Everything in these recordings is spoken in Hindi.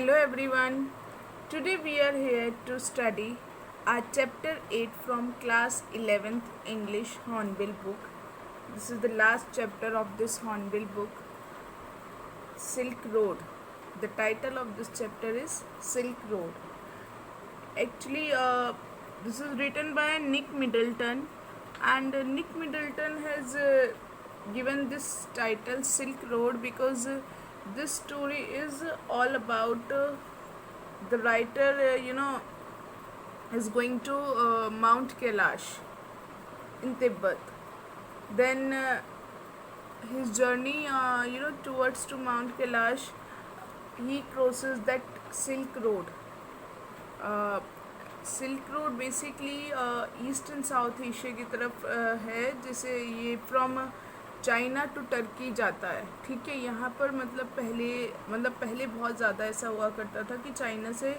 Hello everyone. Today we are here to study our chapter 8 from class 11th English Hornbill book. This is the last chapter of this Hornbill book, Silk Road. The title of this chapter is Silk Road. Actually, this is written by Nick Middleton, and Nick Middleton has given this title Silk Road because this story is all about the writer, is going to Mount Kailash in Tibet. Then his journey, towards to Mount Kailash, he crosses that Silk Road. Silk road basically east and south Asia की तरफ है, जैसे ये फ्रॉम चाइना टू टर्की जाता है. ठीक है, यहाँ पर पहले बहुत ज़्यादा ऐसा हुआ करता था कि चाइना से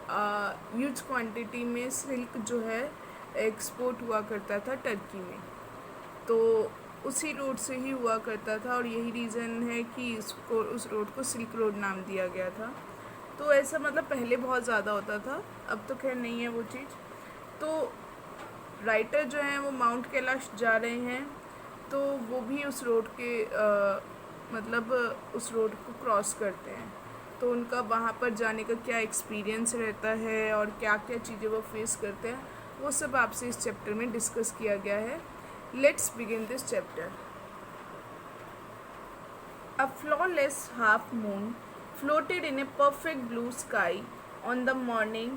ह्यूज क्वांटिटी में सिल्क जो है एक्सपोर्ट हुआ करता था टर्की में. तो उसी रोड से ही हुआ करता था और यही रीज़न है कि उस रोड को सिल्क रोड नाम दिया गया था. तो ऐसा पहले बहुत ज़्यादा होता था, अब तो खैर नहीं है वो चीज़. तो राइटर जो हैं वो माउंट कैलाश जा रहे हैं, तो वो भी उस रोड के उस रोड को क्रॉस करते हैं. तो उनका वहाँ पर जाने का क्या एक्सपीरियंस रहता है और क्या क्या चीज़ें वो फेस करते हैं, वो सब आपसे इस चैप्टर में डिस्कस किया गया है. Let's begin this chapter. A flawless half moon floated in a perfect blue sky on the morning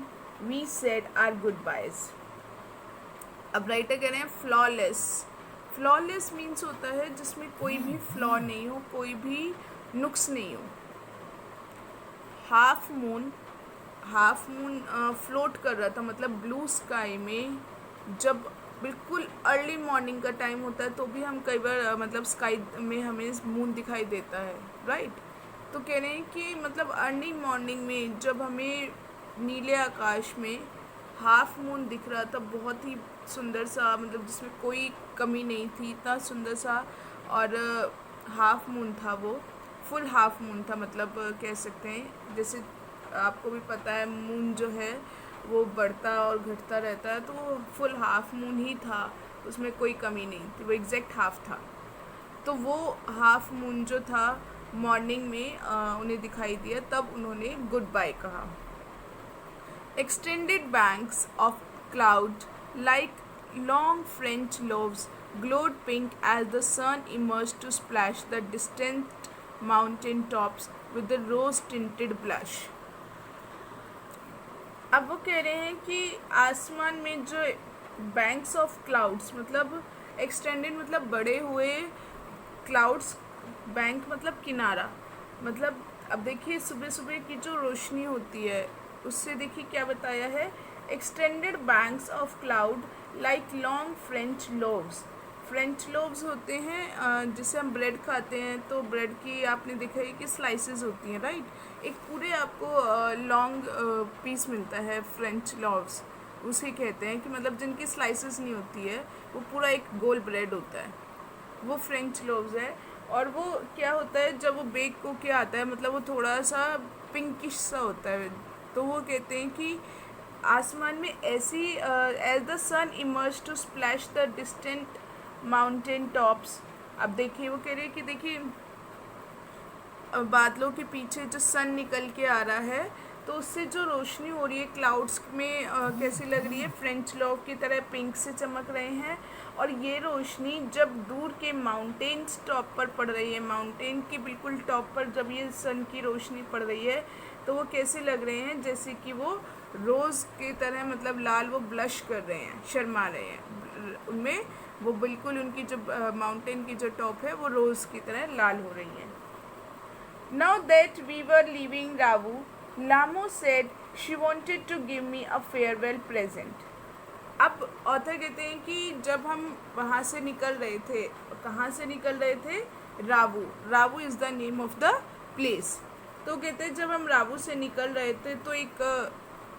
we said our goodbyes. अब राइटर कह रहे हैं फ्लॉलेस. फ्लॉलेस मीन्स होता है जिसमें कोई भी फ्लॉ नहीं हो, कोई भी नुक्स नहीं हो. हाफ मून फ्लोट कर रहा था, मतलब ब्लू स्काई में. जब बिल्कुल अर्ली मॉर्निंग का टाइम होता है तो भी हम कई बार स्काई में हमें मून दिखाई देता है, राइट. तो कह रहे हैं कि अर्ली मॉर्निंग में जब हमें नीले आकाश में हाफ मून दिख रहा था, बहुत ही सुंदर सा, जिसमें कोई कमी नहीं थी, इतना सुंदर सा. और हाफ मून था, वो फुल हाफ मून था, कह सकते हैं. जैसे आपको भी पता है मून जो है वो बढ़ता और घटता रहता है, तो वो फुल हाफ मून ही था, उसमें कोई कमी नहीं थी, वो एग्जैक्ट हाफ था. तो वो हाफ मून जो था मॉर्निंग में उन्हें दिखाई दिया, तब उन्होंने गुड बाय कहा. Extended banks of cloud like long French loaves glowed pink as the sun emerged to splash the distant mountain tops with a rose tinted blush. अब वो कह रहे हैं कि आसमान में जो बैंक्स ऑफ क्लाउड्स, एक्सटेंडेड बड़े हुए, क्लाउड्स बैंक किनारा. अब देखिए सुबह सुबह की जो रोशनी होती है उससे देखिए क्या बताया है. Extended banks of cloud like long French loaves. French loaves होते हैं जिसे हम ब्रेड खाते हैं, तो ब्रेड की आपने देखा है कि स्लाइसेस होती हैं, राइट. एक पूरे आपको लॉन्ग पीस मिलता है, फ्रेंच लोव्स उसे कहते हैं कि जिनकी स्लाइसेस नहीं होती है, वो पूरा एक गोल ब्रेड होता है, वो फ्रेंच लोव्स है. और वो क्या होता है, जब वो बेक को क्या आता है, वो थोड़ा सा पिंकिश सा होता है. तो वो कहते हैं कि आसमान में ऐसी as the sun emerge to splash the distant mountain tops. अब देखिए वो कह रहे हैं कि देखिए बादलों के पीछे जो सन निकल के आ रहा है, तो उससे जो रोशनी हो रही है क्लाउड्स में कैसी लग रही है, फ्रेंच लॉव की तरह पिंक से चमक रहे हैं. और ये रोशनी जब दूर के माउंटेन्स टॉप पर पड़ रही है, माउंटेन की बिल्कुल टॉप पर जब ये सन की रोशनी पड़ रही है, तो वो कैसे लग रहे हैं, जैसे कि वो रोज़ की तरह, लाल, वो ब्लश कर रहे हैं, शर्मा रहे हैं. उनमें वो बिल्कुल उनकी जो माउंटेन की जो टॉप है वो रोज़ की तरह लाल हो रही है. Now that we were leaving Rawu, Lamo said she wanted to give me a farewell present. अब ऑथर कहते हैं कि जब हम वहाँ से निकल रहे थे, कहाँ से निकल रहे थे, Rawu is the name of the place. तो कहते हैं जब हम रावू से निकल रहे थे तो एक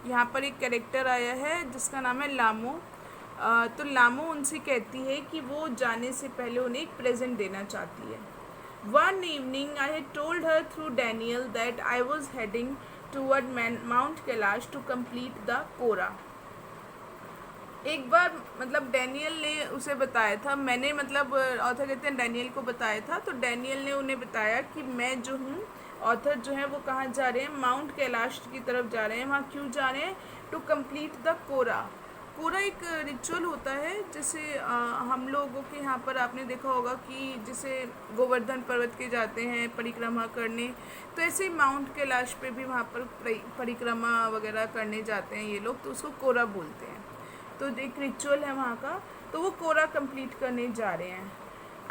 यहाँ पर एक कैरेक्टर आया है जिसका नाम है लामो. तो लामो उनसे कहती है कि वो जाने से पहले उन्हें एक प्रेजेंट देना चाहती है. One evening I had told her through Daniel that I was heading toward Mount Kailash to complete the Kora. एक बार मतलब डैनियल ने उसे बताया था, मैंने मतलब ऑथर कहते हैं डैनियल को बताया था, तो डैनियल ने उन्हें बताया कि मैं जो हूँ ऑथर जो है वो कहाँ जा रहे हैं, माउंट कैलाश की तरफ जा रहे हैं। वहाँ क्यों जा रहे हैं? टू कंप्लीट द कोरा। कोरा एक रिचुअल होता है, जैसे हम लोगों के यहाँ पर आपने देखा होगा कि जैसे गोवर्धन पर्वत के जाते हैं परिक्रमा करने, तो ऐसे ही माउंट कैलाश पे भी वहाँ पर परिक्रमा वगैरह करने जाते हैं ये लोग, तो उसको कोरा बोलते हैं। तो एक रिचुअल है वहाँ का, तो वो कोरा कंप्लीट करने जा रहे हैं।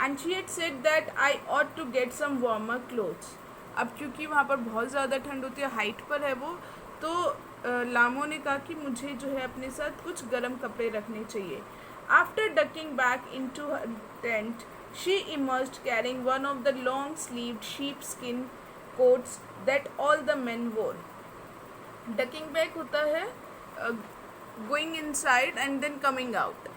And she had said that I ought to get some warmer clothes. अब क्योंकि वहाँ पर बहुत ज़्यादा ठंड होती है, हाइट पर है वो, तो लामो ने कहा कि मुझे जो है अपने साथ कुछ गर्म कपड़े रखने चाहिए। After ducking back in to her tent she emerged carrying one of the long sleeved sheep skin coats that all the men wore. Ducking back होता है going inside and then coming out,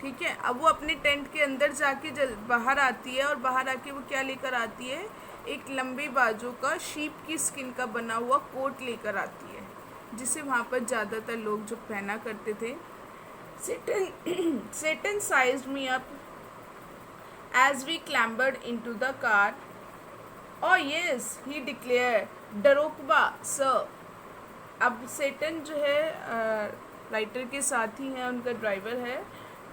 ठीक है। अब वो अपने टेंट के अंदर जाके बाहर आती है, और बाहर आके वो क्या लेकर आती है? एक लंबी बाजू का शीप की स्किन का बना हुआ कोट लेकर आती है, जिसे वहाँ पर ज़्यादातर लोग जो पहना करते थे। Satan sized me up as we clambered into the car. Oh yes, he declared, Darokba, sir. अब सेटन जो है राइटर के साथ ही है, उनका ड्राइवर है।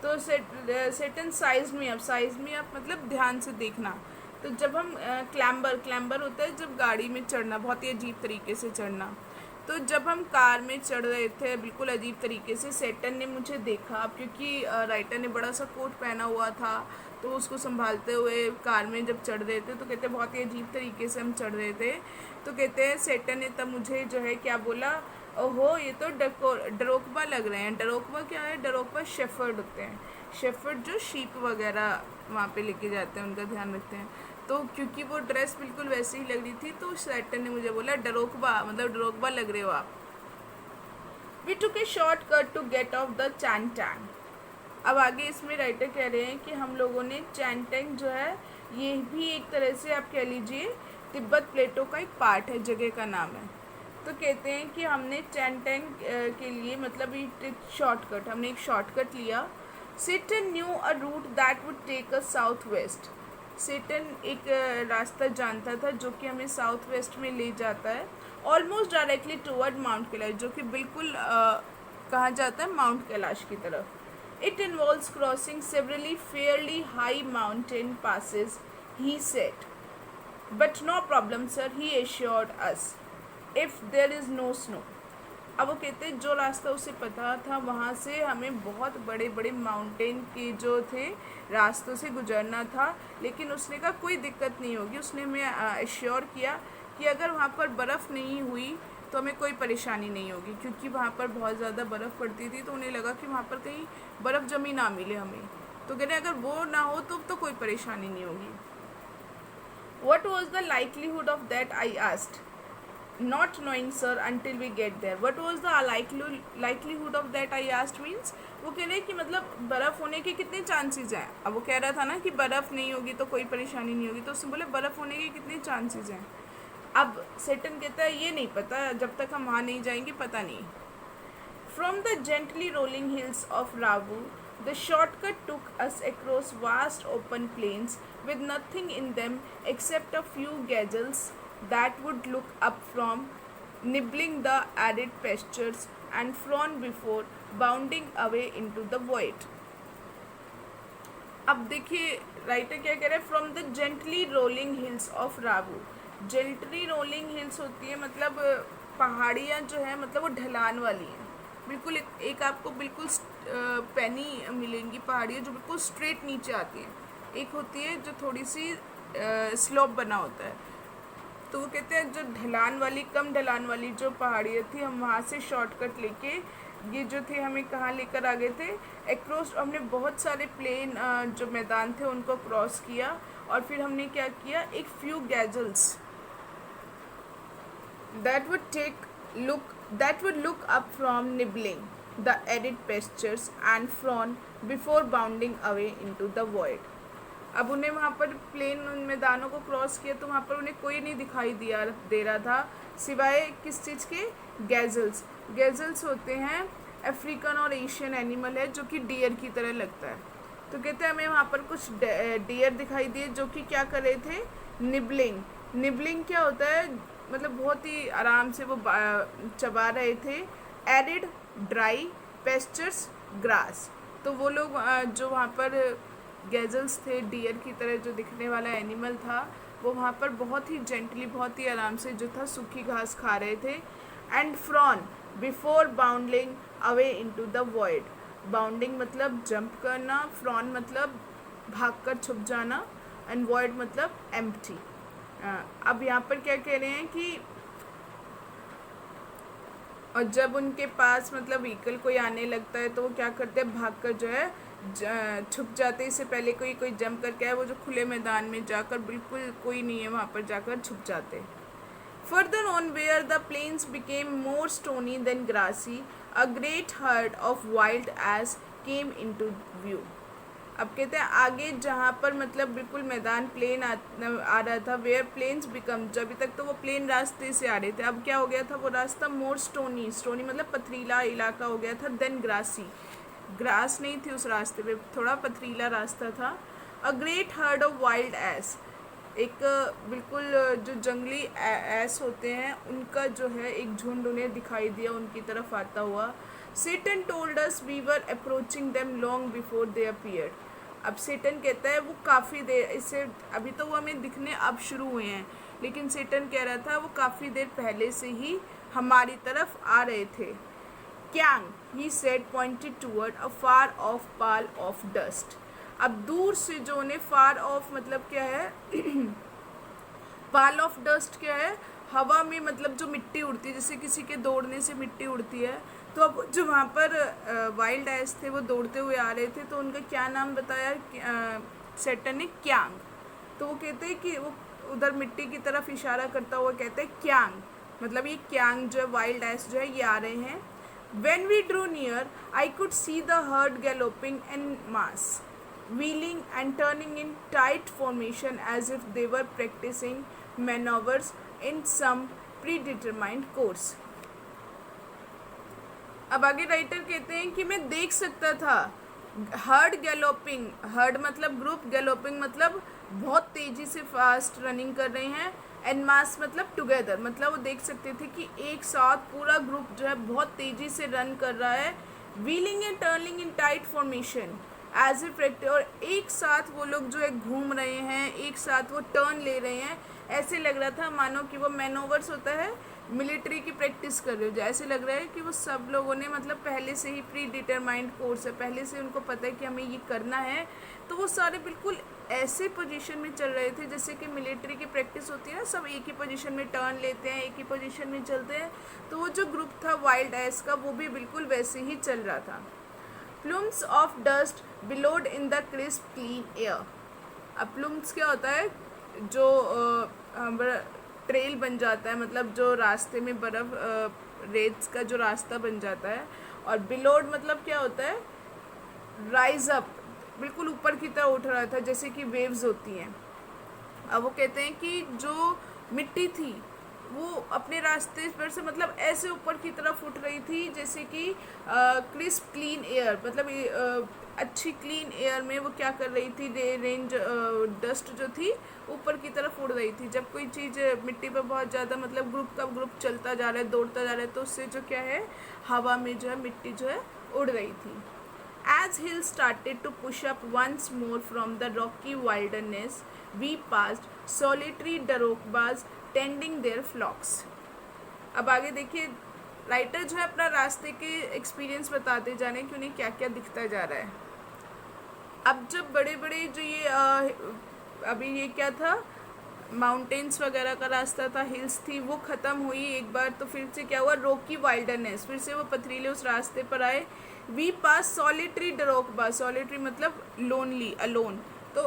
तो सेटन साइज में अप मतलब ध्यान से देखना। तो जब हम क्लैम्बर होता है जब गाड़ी में चढ़ना, बहुत ही अजीब तरीके से चढ़ना। तो जब हम कार में चढ़ रहे थे बिल्कुल अजीब तरीके से, सेटन ने मुझे देखा। अब क्योंकि राइटर ने बड़ा सा कोट पहना हुआ था, तो उसको संभालते हुए कार में जब चढ़ रहे थे, तो कहते बहुत ही अजीब तरीके से हम चढ़ रहे थे। तो कहते हैं सेटन ने तब मुझे जो है क्या बोला, ओहो ये तो डरोकबा लग रहे हैं। डरोकबा क्या है? डरोकबा शेफर्ड होते हैं, शेफर्ड जो शीप वगैरह वहाँ पे लेके जाते हैं, उनका ध्यान रखते हैं। तो क्योंकि वो ड्रेस बिल्कुल वैसे ही लग रही थी, तो सेटन ने मुझे बोला डरोकबा, मतलब डरोकबा लग रहे हो आप। We took a short cut to get off the Changtang. अब आगे इसमें राइटर कह रहे हैं कि हम लोगों ने चैंटैंग जो है, ये भी एक तरह से आप कह लीजिए तिब्बत प्लेटो का एक पार्ट है, जगह का नाम है। तो कहते हैं कि हमने चैंटैंग के लिए मतलब हमने एक शॉर्टकट लिया। Seton knew a route that would take us south west. Seton एक रास्ता जानता था जो कि हमें साउथ वेस्ट में ले जाता है, almost directly toward mount Kailash, जो कि बिल्कुल कहा जाता है माउंट कैलाश की तरफ। It involves crossing severally fairly high mountain passes, he said, but no problem sir, he assured us, if there is no snow. अब वो कहते हैं जो रास्ता उसे पता था, वहाँ से हमें बहुत बड़े बड़े माउंटेन के जो थे रास्तों से गुजरना था, लेकिन उसने कहा कोई दिक्कत नहीं होगी। उसने हमें एश्योर किया कि अगर वहाँ पर बर्फ़ नहीं हुई तो हमें कोई परेशानी नहीं होगी, क्योंकि वहाँ पर बहुत ज़्यादा बर्फ़ पड़ती थी, तो उन्हें लगा कि वहाँ पर कहीं बर्फ़ जमी ना मिले हमें। तो कह रहे अगर वो ना हो तो कोई परेशानी नहीं होगी। What was the likelihood of that? I asked. Not knowing, sir, until we get there. What was the likelihood of that? I asked means वो कह रहे कि मतलब बर्फ़ होने के कितने चांसेस हैं। अब वो कह रहा था ना कि बर्फ़ नहीं होगी तो कोई परेशानी नहीं होगी, तो उसने बोले बर्फ़ होने के कितने चांसेस हैं। अब सेटन कहता है ये नहीं पता, जब तक हम वहाँ नहीं जाएंगे पता नहीं। From the gently rolling hills of Ravu, the shortcut took us across vast open plains with nothing in them except a few gazelles that would look up from nibbling the arid pastures and frown before bounding away into the void. अब देखिए राइटर क्या कह रहे हैं, from the gently rolling hills of Rawu. Gently rolling hills होती है मतलब पहाड़ियाँ जो है मतलब वो ढलान वाली हैं, बिल्कुल एक आपको बिल्कुल पैनी मिलेंगी पहाड़ियाँ जो बिल्कुल स्ट्रेट नीचे आती हैं, एक होती है जो थोड़ी सी स्लोप बना होता है। तो वो कहते हैं जो ढलान वाली कम ढलान वाली जो पहाड़ियाँ थी, हम वहाँ से शॉर्टकट लेके ये जो थे हमें कहाँ लेकर आ गए थे, एक्रॉस। हमने बहुत सारे प्लेन जो मैदान थे उनको क्रॉस किया, और फिर हमने क्या किया, एक few gazelles that would look up from nibbling the arid pastures and frown before bounding away into the void. अब उन्हें वहाँ पर प्लेन उन मैदानों को क्रॉस किया तो वहाँ पर उन्हें कोई नहीं दिखाई दे रहा था, सिवाय किस चीज़ के? गैजल्स। गैजल्स होते हैं अफ्रीकन और एशियन एनिमल है जो कि डियर की तरह लगता है। तो कहते हैं हमें वहाँ पर कुछ डियर दिखाई दिए जो कि क्या कर रहे थे? निबलिंग। निबलिंग क्या होता है? मतलब बहुत ही आराम से वो चबा रहे थे एरिड ड्राई पेस्चर्स ग्रास। तो वो लोग जो वहाँ पर गैजल्स थे, डियर की तरह जो दिखने वाला एनिमल था, वो वहाँ पर बहुत ही जेंटली, बहुत ही आराम से जो था सूखी घास खा रहे थे। And frown before bounding away into the void. Bounding मतलब जंप करना, फ्रॉन मतलब भागकर छुप जाना, एंड वॉइड मतलब एम्प्टी। अब यहाँ पर क्या कह रहे हैं कि और जब उनके पास मतलब व्हीकल कोई आने लगता है तो वो क्या करते हैं? भागकर जो है छुप जाते। इससे पहले कोई जंप करके आए, वो जो खुले मैदान में जाकर बिल्कुल कोई नहीं है वहाँ पर जाकर छुप जाते। Further on, where the plains became more stony than grassy, a great herd of wild ass came into view. अब कहते हैं आगे जहाँ पर मतलब बिल्कुल मैदान प्लेन आ रहा था, वेयर प्लेन्स बिकम, जब अभी तक तो वो प्लेन रास्ते से आ रहे थे, अब क्या हो गया था? वो रास्ता मोर स्टोनी, स्टोनी मतलब पथरीला इलाका हो गया था, देन ग्रासी, ग्रास नहीं थी उस रास्ते पे, थोड़ा पथरीला रास्ता था। A great heard of wild ass, एक बिल्कुल जो जंगली एस होते हैं उनका जो है एक झुंड उन्हें दिखाई दिया उनकी तरफ आता हुआ। Seton told us we were approaching them long before they appeared. अब सेटन कहता है वो काफ़ी देर इससे, अभी तो वो हमें दिखने अब शुरू हुए हैं, लेकिन सेटन कह रहा था वो काफ़ी देर पहले से ही हमारी तरफ आ रहे थे। Kiang, he said pointed toward a far of Pal of dust. अब दूर से जो उन्हें फार ऑफ मतलब क्या है? पाल ऑफ डस्ट क्या है? हवा में मतलब जो मिट्टी उड़ती है, जैसे किसी के दौड़ने से मिट्टी उड़ती है। तो अब जो वहाँ पर वाइल्ड एस थे वो दौड़ते हुए आ रहे थे, तो उनका क्या नाम बताया सेटन ने? क्यांग। तो वो कहते हैं कि वो उधर मिट्टी की तरफ इशारा करता हुआ कहते हैं क्यांग, मतलब ये क्यांग जो है वाइल्ड एस जो है ये आ रहे हैं। When we drew near, I could see the herd galloping en mass, wheeling and turning in tight formation as if they were practicing maneuvers in some predetermined course. अब आगे राइटर कहते हैं कि मैं देख सकता था हर्ड गैलोपिंग, हर्ड मतलब ग्रुप, गैलोपिंग मतलब बहुत तेज़ी से फास्ट रनिंग कर रहे हैं, एंड मास मतलब टुगेदर, मतलब वो देख सकते थे कि एक साथ पूरा ग्रुप जो है बहुत तेज़ी से रन कर रहा है। Wheeling and turning in tight formation as a practice, और एक साथ वो लोग जो है घूम रहे हैं, एक साथ वो टर्न ले रहे हैं, ऐसे लग रहा था मानो कि वो मैनोवर्स होता है मिलिट्री की प्रैक्टिस कर रहे हो। ऐसे लग रहा है कि वो सब लोगों ने मतलब पहले से ही प्री डिटरमाइंड कोर्स है, पहले से उनको पता है कि हमें ये करना है, तो वो सारे बिल्कुल ऐसे पोजीशन में चल रहे थे जैसे कि मिलिट्री की प्रैक्टिस होती है ना, सब एक ही पोजीशन में टर्न लेते हैं, एक ही पोजीशन में चलते हैं। तो वो जो ग्रुप था वाइल्ड एस का वो भी बिल्कुल वैसे ही चल रहा था। Plumes of dust billowed in the crisp clean air. अब प्लूम्स क्या होता है? जो ट्रेल बन जाता है, मतलब जो रास्ते में बर्फ़ रेत का जो रास्ता बन जाता है। और बिलोड मतलब क्या होता है? राइज अप, बिल्कुल ऊपर की तरह उठ रहा था जैसे कि वेव्स होती हैं। अब वो कहते हैं कि जो मिट्टी थी वो अपने रास्ते पर से मतलब ऐसे ऊपर की तरफ उठ रही थी जैसे कि क्रिस्प क्लीन एयर, मतलब अच्छी क्लीन एयर में वो क्या कर रही थी? रेंज डस्ट जो थी ऊपर की तरफ उड़ रही थी। जब कोई चीज़ मिट्टी पर बहुत ज़्यादा मतलब ग्रुप का ग्रुप चलता जा रहा है, दौड़ता जा रहा है, तो उससे जो क्या है हवा में जो है मिट्टी जो है उड़ रही थी। As hills started to push up once more from the rocky wilderness, we passed solitary darokbas tending their flocks. अब आगे देखिए राइटर जो है अपना रास्ते के एक्सपीरियंस बताते जा रहे हैं कि उन्हें क्या क्या दिखता जा रहा है। अब जब बड़े बड़े जो ये अभी ये क्या था, माउंटेन्स वगैरह का रास्ता था, हिल्स थी, वो ख़त्म हुई एक बार, तो फिर से क्या हुआ? रॉकी वाइल्डरनेस, फिर से वो पथरीले उस रास्ते पर आए। वी पास सॉलिटरी डरोकबाज, सॉलिटरी मतलब लोनली, अलोन। तो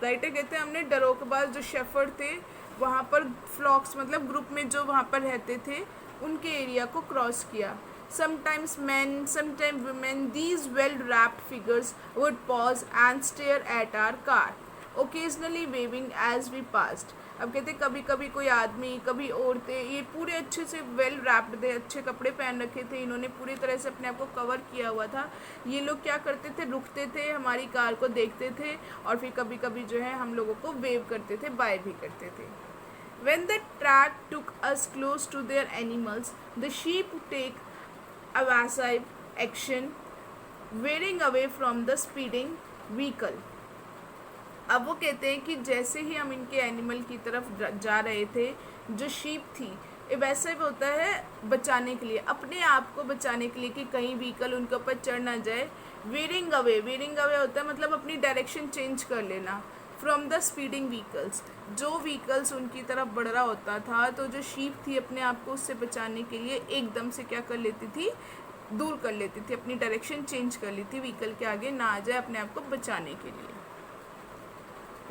राइटर कहते हैं हमने डरोकबाज जो शेफर्ड थे वहाँ पर फ्लॉक्स मतलब ग्रुप में जो वहाँ पर रहते थे उनके एरिया को क्रॉस किया। Sometimes men, sometimes women, these well-wrapped figures would pause and stare at our car, occasionally waving as we passed. अब कहते कभी कभी कोई आदमी, कभी औरतें, ये पूरे अच्छे से वेल रैप्ड थे, अच्छे कपड़े पहन रखे थे, इन्होंने पूरी तरह से अपने आप को कवर किया हुआ था। ये लोग क्या करते थे, रुकते थे, हमारी कार को देखते थे और फिर कभी कभी जो है हम लोगों को वेव करते थे, बाय भी करते थे। When the track took us close to their animals, the sheep take evasive action, veering away from the speeding vehicle. अब वो कहते हैं कि जैसे ही हम इनके एनिमल की तरफ जा रहे थे, जो शीप थी, ये वैसे भी होता है बचाने के लिए, अपने आप को बचाने के लिए कि कहीं व्हीकल उनके ऊपर चढ़ ना जाए। वेयरिंग अवे होता है मतलब अपनी डायरेक्शन चेंज कर लेना फ्रॉम द स्पीडिंग व्हीकल्स। जो व्हीकल्स उनकी तरफ बढ़ रहा होता था तो जो शीप थी अपने आप को उससे बचाने के लिए एकदम से क्या कर लेती थी, दूर कर लेती थी, अपनी डायरेक्शन चेंज कर ली थी, व्हीकल के आगे ना आ जाए, अपने आप को बचाने के लिए।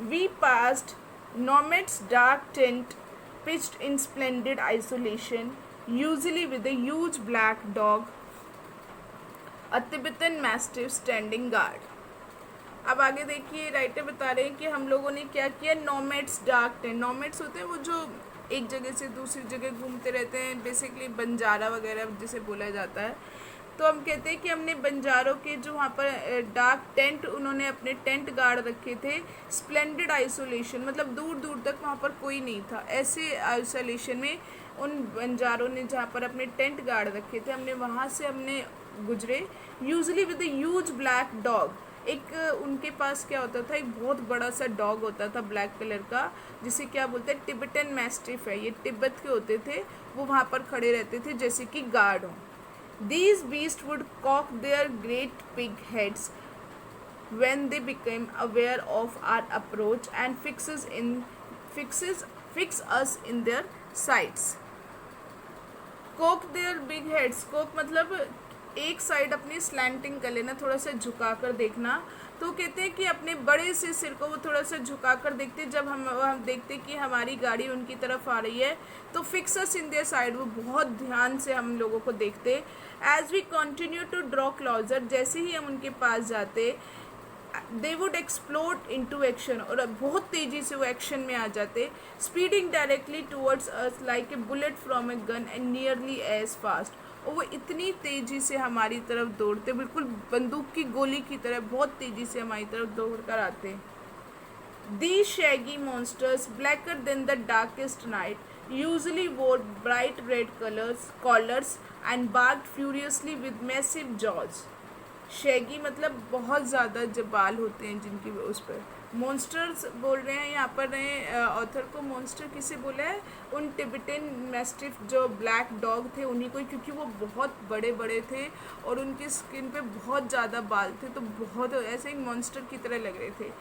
We passed Nomad's dark tent pitched in splendid isolation, usually with a huge black dog, a Tibetan Mastiff standing guard. अब आगे देखिए, राइटर बता रहे हैं कि हम लोगों ने क्या किया। नोमैड्स डार्क टेंट, नोमैड्स होते हैं वो जो एक जगह से दूसरी जगह घूमते रहते हैं, बेसिकली बंजारा वगैरह जिसे बोला जाता है। तो हम कहते हैं कि हमने बंजारों के जो वहाँ पर डार्क टेंट, उन्होंने अपने टेंट गाड़ रखे थे। स्प्लेंडेड आइसोलेशन मतलब दूर दूर तक वहाँ पर कोई नहीं था, ऐसे आइसोलेशन में उन बंजारों ने जहाँ पर अपने टेंट गाड़ रखे थे, हमने वहाँ से हमने गुजरे। Usually with a huge black dog, एक उनके पास क्या होता था, एक बहुत बड़ा सा डॉग होता था ब्लैक कलर का, जिसे क्या बोलते हैं, टिबेटन मैस्टिफ है, ये तिब्बत के होते थे, वो वहाँ पर खड़े रहते थे जैसे कि गार्ड हों। These beasts would cock their great big heads when they became aware of our approach and fix us in their sights. Cock their big heads, cock मतलब एक साइड अपनी स्लैंटिंग कर लेना, थोड़ा सा झुका कर देखना। तो कहते हैं कि अपने बड़े से सिर को वो थोड़ा सा झुका कर देखते, जब हम देखते कि हमारी गाड़ी उनकी तरफ आ रही है तो fix us in their side, वो बहुत ध्यान से हम लोगों को देखते। As we continue to draw closer, जैसे ही हम उनके पास जाते, they would explode into action, और बहुत तेज़ी से वो एक्शन में आ जाते। Speeding directly towards us like a bullet from a gun and nearly as fast, और वो इतनी तेज़ी से हमारी तरफ दौड़ते, बिल्कुल बंदूक की गोली की तरह बहुत तेज़ी से हमारी तरफ दौड़ कर आते। These shaggy monsters, blacker than the darkest night, usually wore bright red collars and barked furiously with massive jaws. Shaggy मतलब बहुत ज़्यादा जब बाल होते हैं जिनकी उस पर। मॉन्स्टर्स बोल रहे हैं यहाँ पर ऑथर को, मॉन्स्टर किसे बोला है, उन टिबेटन मैस्टिफ जो ब्लैक डॉग थे उन्हीं को, क्योंकि वो बहुत बड़े बड़े थे और उनकी स्किन पे बहुत ज़्यादा बाल थे, तो बहुत ऐसे ही मॉन्स्टर की तरह लग रहे थे।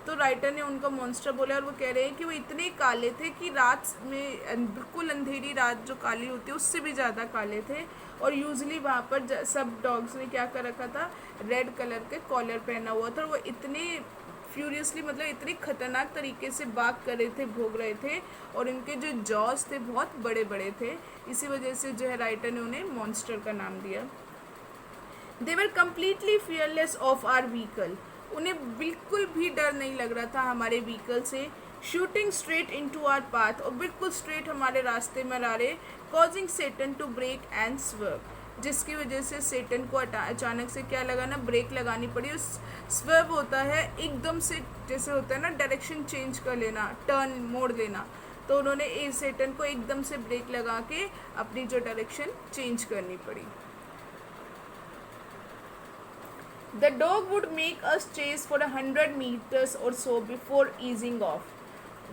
तो राइटर ने उनका मॉन्स्टर बोला, और वो कह रहे हैं कि वो इतने काले थे कि रात में बिल्कुल अंधेरी रात जो काली होती है उससे भी ज़्यादा काले थे। और यूजली वहाँ पर सब डॉग्स ने क्या कर रखा था, रेड कलर के कॉलर पहना हुआ था, और वो इतने फ्यूरियसली मतलब इतने खतरनाक तरीके से भाग कर रहे थे, भोग रहे थे, और इनके जो जॉज थे बहुत बड़े बड़े थे, इसी वजह से जो है राइटर ने उन्हें मॉन्स्टर का नाम दिया। They were completely fearless of our vehicle, उन्हें बिल्कुल भी डर नहीं लग रहा था हमारे व्हीकल से। Shooting straight into our path, और बिल्कुल स्ट्रेट हमारे रास्ते में आ रहे। Causing Tsetan to brake and swerve, जिसकी वजह से सेटन को अचानक से क्या लगा ना, ब्रेक लगानी पड़ी। उस स्वर्व होता है एकदम से, जैसे होता है ना डायरेक्शन चेंज कर लेना, टर्न मोड़ लेना, तो उन्होंने सेटन को एकदम से ब्रेक लगा के अपनी जो डायरेक्शन चेंज करनी पड़ी। The dog would make us chase for 100 meters or so before easing off.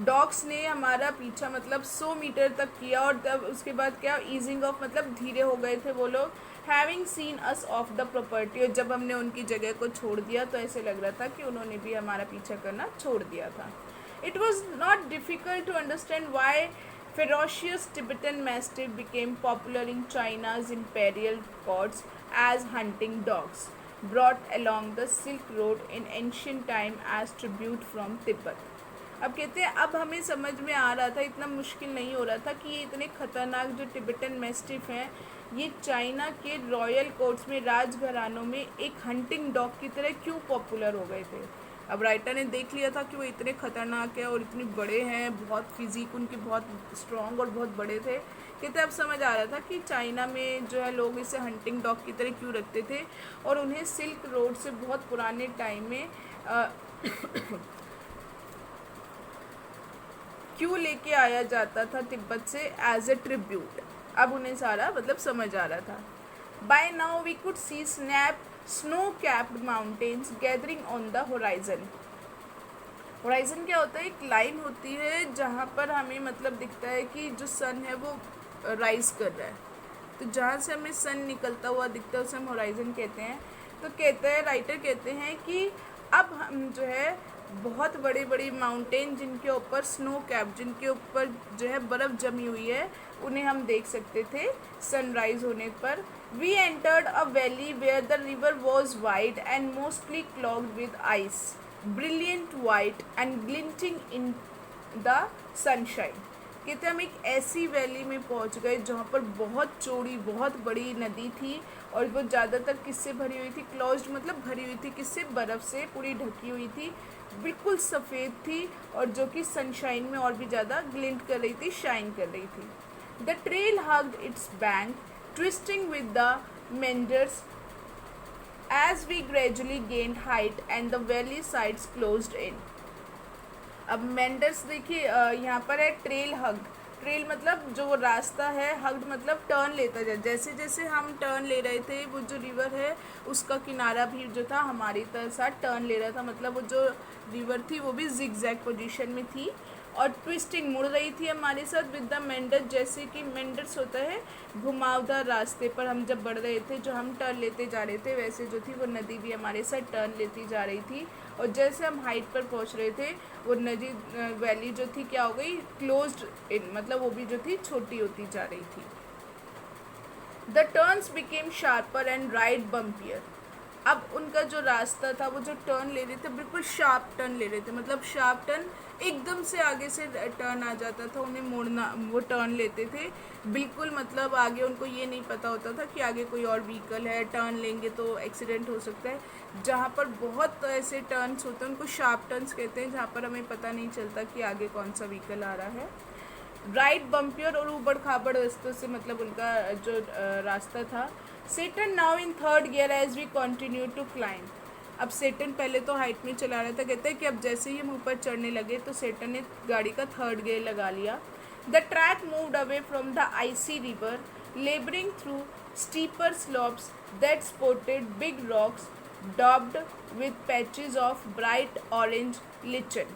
Dogs ने हमारा पीछा मतलब 100 मीटर तक किया, और तब उसके बाद क्या, ईजिंग ऑफ मतलब धीरे हो गए थे वो लोग। Having scene us of the property, और जब हमने उनकी जगह को छोड़ दिया तो ऐसे लग रहा था कि उन्होंने भी हमारा पीछा करना छोड़ दिया था। It was not difficult to understand why ferocious Tibetan Mastiff became popular in China's imperial courts as hunting dogs, brought along the Silk Road in ancient time as tribute from Tibet. अब कहते हैं अब हमें समझ में आ रहा था, इतना मुश्किल नहीं हो रहा था कि ये इतने ख़तरनाक जो टिबेटन मैस्टिफ हैं, ये चाइना के रॉयल कोर्ट्स में, राजघरानों में एक हंटिंग डॉग की तरह क्यों पॉपुलर हो गए थे। अब राइटर ने देख लिया था कि वो इतने खतरनाक है और इतने बड़े हैं, बहुत फिजिक उनकी बहुत स्ट्रॉन्ग और बहुत बड़े थे। कहते अब समझ आ रहा था कि चाइना में जो है लोग इसे हंटिंग डॉग की तरह क्यों रखते थे, और उन्हें सिल्क रोड से बहुत पुराने टाइम में क्यों लेके आया जाता था तिब्बत से एज ए ट्रिब्यूट। अब उन्हें सारा मतलब समझ आ रहा था। By now we could see snow capped mountains gathering on the horizon. Horizon क्या होता है, एक लाइन होती है जहाँ पर हमें मतलब दिखता है कि जो सन है वो राइज कर रहा है, तो जहाँ से हमें सन निकलता हुआ दिखता है उसे हम होराइजन कहते हैं। तो कहते हैं राइटर कहते हैं कि अब हम जो है बहुत बड़ी बड़ी माउंटेन जिनके ऊपर स्नो कैप, जिनके ऊपर जो है बर्फ़ जमी हुई है, उन्हें हम देख सकते थे सनराइज होने पर। We entered a valley where the river was wide and mostly clogged with ice, brilliant white and glinting in the sunshine. कहते हम एक ऐसी वैली में पहुंच गए जहाँ पर बहुत चौड़ी बहुत बड़ी नदी थी, और वो ज़्यादातर किससे भरी हुई थी, क्लोज्ड मतलब भरी हुई थी किससे, बर्फ़ से पूरी ढकी हुई थी, बिल्कुल सफ़ेद थी, और जो कि सनशाइन में और भी ज़्यादा ग्लिंट कर रही थी, शाइन कर रही थी। The trail hugged it's bank twisting with the meanders as we gradually gained height and the valley sides closed in। अब मेंडर्स देखिए यहाँ पर है ट्रेल हग्ड, ट्रेल मतलब जो वो रास्ता है, हग्ड मतलब टर्न लेता जाए, जैसे जैसे हम टर्न ले रहे थे वो जो रिवर है उसका किनारा भी जो था हमारी साथ टर्न ले रहा था, मतलब वो जो रिवर थी वो भी जिगजैग पोजीशन में थी और ट्विस्टिंग मुड़ रही थी हमारे साथ विद द मेंडर्स, जैसे कि मेंडर्स होता है घुमावदार रास्ते पर हम जब बढ़ रहे थे, जो हम टर्न लेते जा रहे थे, वैसे जो थी वो नदी भी हमारे साथ टर्न लेती जा रही थी। और जैसे हम हाइट पर पहुंच रहे थे वो नदी वैली जो थी क्या हो गई, क्लोज्ड इन, मतलब वो भी जो थी छोटी होती जा रही थी। The turns became sharper and ride bumpier. अब उनका जो रास्ता था वो जो टर्न ले रहे थे बिल्कुल शार्प टर्न ले रहे थे, मतलब शार्प टर्न एकदम से आगे से टर्न आ जाता था, उन्हें मोड़ना, वो टर्न लेते थे बिल्कुल, मतलब आगे उनको ये नहीं पता होता था कि आगे कोई और व्हीकल है, टर्न लेंगे तो एक्सीडेंट हो सकता है। जहाँ पर बहुत ऐसे टर्न्स होते हैं उनको शार्प टर्न्स कहते हैं, जहाँ पर हमें पता नहीं चलता कि आगे कौन सा व्हीकल आ रहा है। राइट बम्पियर और ऊबड़ खाबड़ रास्तों से मतलब उनका जो रास्ता था। Seton now in third gear as we continue to climb. अब सेटन पहले तो हाइट में चला रहा था, कहते हैं कि अब जैसे ही हम ऊपर चढ़ने लगे तो सेटन ने गाड़ी का थर्ड गियर लगा लिया। The track moved away from the icy river, labouring through steeper slopes that sported big rocks daubed with patches of bright orange lichen.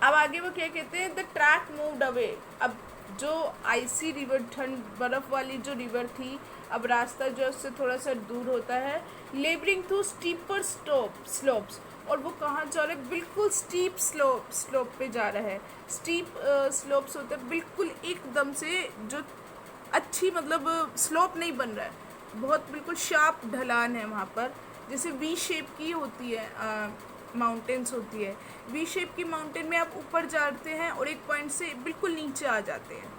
अब आगे वो क्या कहते हैं, द ट्रैक मूव्ड अवे। अब जो आइसी रिवर, ठंड बर्फ़ वाली जो रिवर थी, अब रास्ता जो है उससे थोड़ा सा दूर होता है। लेबरिंग थ्रू स्टीपर स्लोप्स, और वो कहाँ जा रहा है, बिल्कुल स्टीप स्लोप पे जा रहा है। स्टीप स्लोप्स होते हैं बिल्कुल एकदम से जो अच्छी मतलब स्लोप नहीं बन रहा है, बहुत बिल्कुल शार्प ढलान है वहाँ पर, जैसे वी शेप की होती है माउंटेन्स होती है। वी शेप की माउंटेन में आप ऊपर जाते हैं और एक पॉइंट से बिल्कुल नीचे आ जाते हैं,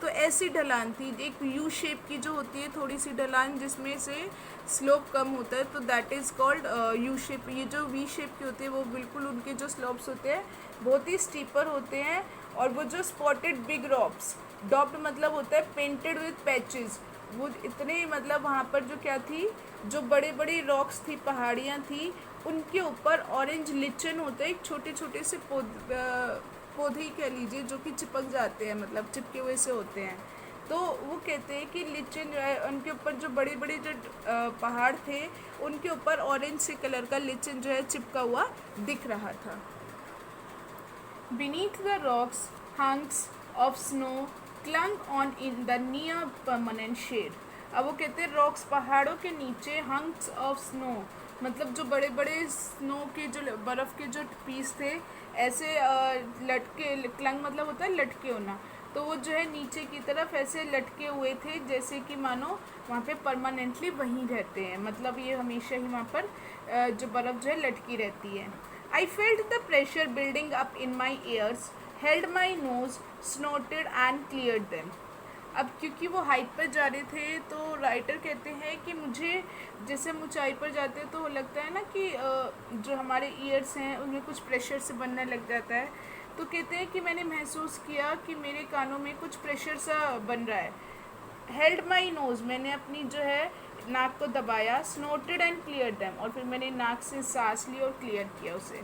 तो ऐसी ढलान थी। एक यू शेप की जो होती है थोड़ी सी ढलान जिसमें से स्लोप कम होता है, तो that is called U shape. ये जो वी शेप की होती है वो बिल्कुल उनके जो स्लोप्स होते हैं बहुत ही स्टीपर होते हैं। और वो जो स्पॉटेड बिग रॉक्स, डॉप्ड मतलब होता है पेंटेड विद पैचेस, वो इतने मतलब वहाँ पर जो क्या थी, जो बड़े बड़े रॉक्स थी, पहाड़ियाँ थी, उनके ऊपर ऑरेंज लिचन होते हैं, एक छोटे छोटे से पौधे ही कह लीजिए जो कि चिपक जाते हैं, मतलब चिपके हुए से होते हैं। तो वो कहते हैं कि लिचन जो है उनके ऊपर जो बड़े बड़े जो पहाड़ थे उनके ऊपर ऑरेंज से कलर का लिचन जो है चिपका हुआ दिख रहा था। Beneath the rocks, hunks of snow clung on in the near permanent shade। अब वो कहते हैं रॉक्स, पहाड़ों के नीचे, हंक्स ऑफ स्नो मतलब जो बड़े बड़े स्नो के जो बर्फ़ के जो पीस थे ऐसे लटके, क्लंग मतलब होता है लटके होना, तो वो जो है नीचे की तरफ ऐसे लटके हुए थे, जैसे कि मानो वहाँ पे परमानेंटली वहीं रहते हैं, मतलब ये हमेशा ही वहाँ पर जो बर्फ़ जो है लटकी रहती है। I felt the pressure building up in my ears, held my nose, snorted and cleared them। अब क्योंकि वो हाइट पर जा रहे थे तो राइटर कहते हैं कि मुझे जैसे हम ऊंचाई पर जाते हैं तो लगता है ना कि जो हमारे ईयर्स हैं उनमें कुछ प्रेशर से बनने लग जाता है। तो कहते हैं कि मैंने महसूस किया कि मेरे कानों में कुछ प्रेशर सा बन रहा है। हेल्ड माई नोज़, मैंने अपनी जो है नाक को दबाया। स्नोटेड एंड क्लियर दैम, और फिर मैंने नाक से सांस ली और क्लियर किया उसे।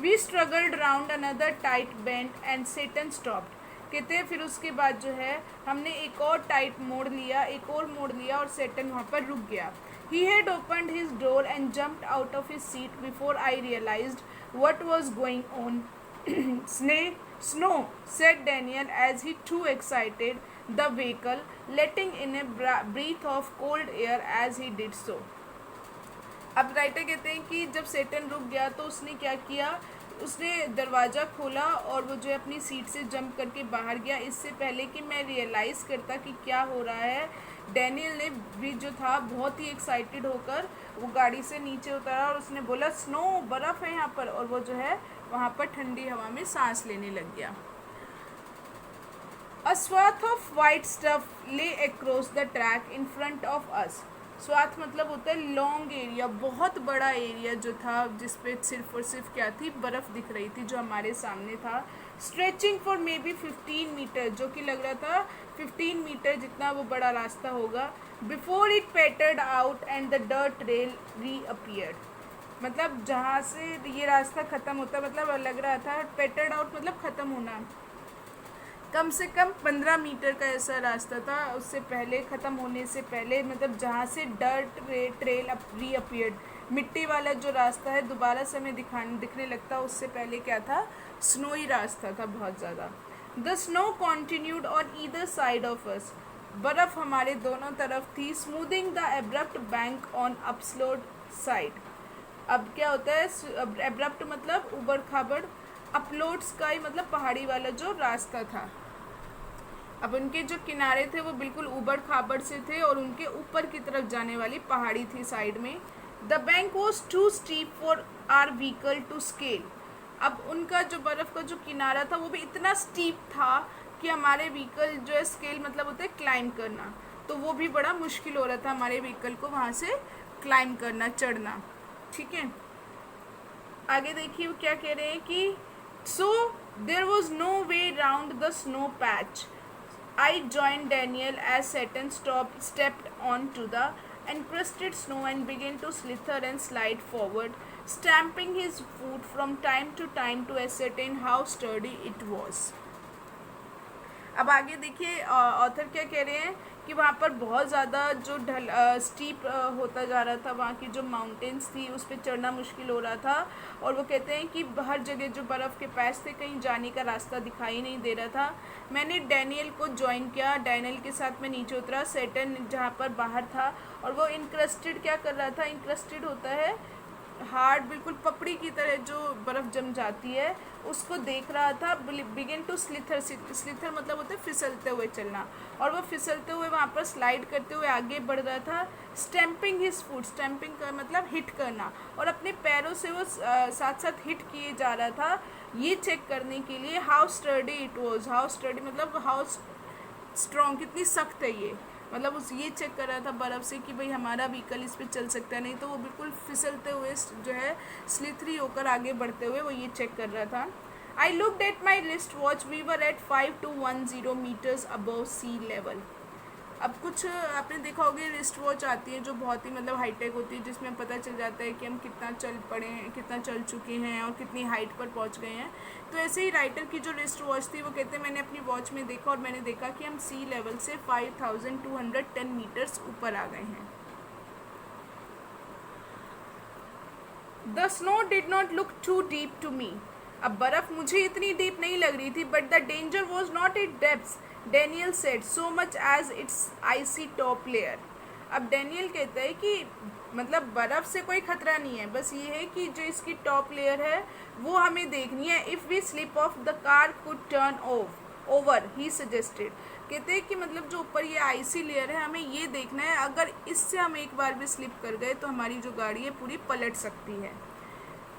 We struggled round another tight bend and Tsetan stopped. कहते हैं फिर उसके बाद जो है हमने एक और टाइट मोड़ लिया, एक और मोड़ लिया और सेटन वहाँ पर रुक गया। He had opened his door and jumped out of his seat before I realised what was going on. Snow, said Daniel as he too excited the vehicle, letting in a breath of cold air as he did so. अब राइटर कहते हैं कि जब सेटन रुक गया तो उसने क्या किया, उसने दरवाज़ा खोला और वो जो है अपनी सीट से जंप करके बाहर गया। इससे पहले कि मैं रियलाइज़ करता कि क्या हो रहा है, डैनियल ने भी जो था बहुत ही एक्साइटेड होकर वो गाड़ी से नीचे उतरा और उसने बोला स्नो, बर्फ़ है यहाँ पर, और वो जो है वहाँ पर ठंडी हवा में सांस लेने लग गया। A swath of white stuff lay across the track in front of us. स्वाथ मतलब होता है लॉन्ग एरिया, बहुत बड़ा एरिया जो था जिस पे सिर्फ और सिर्फ क्या थी, बर्फ़ दिख रही थी जो हमारे सामने था। Stretching for maybe 15 metres, जो कि लग रहा था 15 मीटर जितना वो बड़ा रास्ता होगा। Before it petered out and the dirt trail reappeared, मतलब जहाँ से ये रास्ता ख़त्म होता, मतलब लग रहा था पेटर्ड आउट मतलब ख़त्म होना, कम से कम 15 मीटर का ऐसा रास्ता था उससे पहले, ख़त्म होने से पहले, मतलब जहाँ से डर्ट ट्रेल रीअपियर्ड, मिट्टी वाला जो रास्ता है दोबारा से हमें दिखने लगता, उससे पहले क्या था, स्नोई रास्ता था बहुत ज़्यादा। The snow continued on either side of us, बर्फ़ हमारे दोनों तरफ थी। Smoothing the abrupt bank on upslope side, अब क्या होता है एब्रप्ट मतलब उबड़ खाबड़, अपलोड स्काई मतलब पहाड़ी वाला जो रास्ता था। अब उनके जो किनारे थे वो बिल्कुल उबड़ खाबड़ से थे और उनके ऊपर की तरफ जाने वाली पहाड़ी थी साइड में। The bank was too steep for our vehicle to scale, अब उनका जो बर्फ़ का जो किनारा था वो भी इतना स्टीप था कि हमारे व्हीकल जो है, स्केल मतलब होता है क्लाइंब करना, तो वो भी बड़ा मुश्किल हो रहा था हमारे व्हीकल को वहाँ से क्लाइंब करना, चढ़ना। ठीक है, आगे देखिए वो क्या कह रहे हैं कि so there was no way round the snow patch. I joined Daniel as Saturn stepped onto the encrusted snow and began to slither and slide forward, stamping his foot from time to time to ascertain how sturdy it was. अब आगे देखिए ऑथर क्या कह रहे हैं कि वहाँ पर बहुत ज़्यादा जो स्टीप होता जा रहा था, वहाँ की जो माउंटेन्स थी उस पर चढ़ना मुश्किल हो रहा था, और वो कहते हैं कि हर जगह जो बर्फ़ के पैच थे कहीं जाने का रास्ता दिखाई नहीं दे रहा था। मैंने डैनियल को ज्वाइन किया, डैनियल के साथ मैं नीचे उतरा, सेटन जहाँ पर बाहर था, और वो इंक्रस्टेड क्या कर रहा था, इंक्रस्टेड होता है हार्ड, बिल्कुल पपड़ी की तरह जो बर्फ़ जम जाती है, उसको देख रहा था। बिगिन टू स्लिथर, स्लिथर मतलब होता है फिसलते हुए चलना, और वो फिसलते हुए वहाँ पर स्लाइड करते हुए आगे बढ़ रहा था। स्टैम्पिंग हिज फुट, स्टैम्पिंग का मतलब हिट करना, और अपने पैरों से वो साथ साथ हिट किए जा रहा था, ये चेक करने के लिए how sturdy it was. How sturdy मतलब हाउ स्ट्रॉन्ग, कितनी सख्त है ये, मतलब उस ये चेक कर रहा था बर्फ़ से कि भाई हमारा व्हीकल इस पर चल सकता है, नहीं तो वो बिल्कुल फिसलते हुए जो है स्लिथरी होकर आगे बढ़ते हुए वो ये चेक कर रहा था। I looked at my wrist watch, we were at 5210 metres above sea level. अब कुछ आपने देखा होगा रिस्ट वॉच आती है जो बहुत ही मतलब हाईटेक होती है, जिसमें पता चल जाता है कि हम कितना चल पड़े हैं, कितना चल चुके हैं और कितनी हाइट पर पहुंच गए हैं। तो ऐसे ही राइटर की जो रिस्ट वॉच थी वो कहते हैं मैंने अपनी वॉच में देखा और मैंने देखा कि हम सी लेवल से 5210 मीटर्स ऊपर आ गए हैं। The snow did not look too deep to me, अब बर्फ़ मुझे इतनी डीप नहीं लग रही थी, but the danger was not it depths, Daniel said, so much as its icy top layer. अब डैनियल कहता है कि मतलब बर्फ़ से कोई ख़तरा नहीं है, बस ये है कि जो इसकी टॉप लेयर है वो हमें देखनी है। If we slip off the car could turn over, he suggested. कहते हैं कि मतलब जो ऊपर ये आइसी लेयर है हमें ये देखना है, अगर इससे हम एक बार भी स्लिप कर गए तो हमारी जो गाड़ी है पूरी पलट सकती है।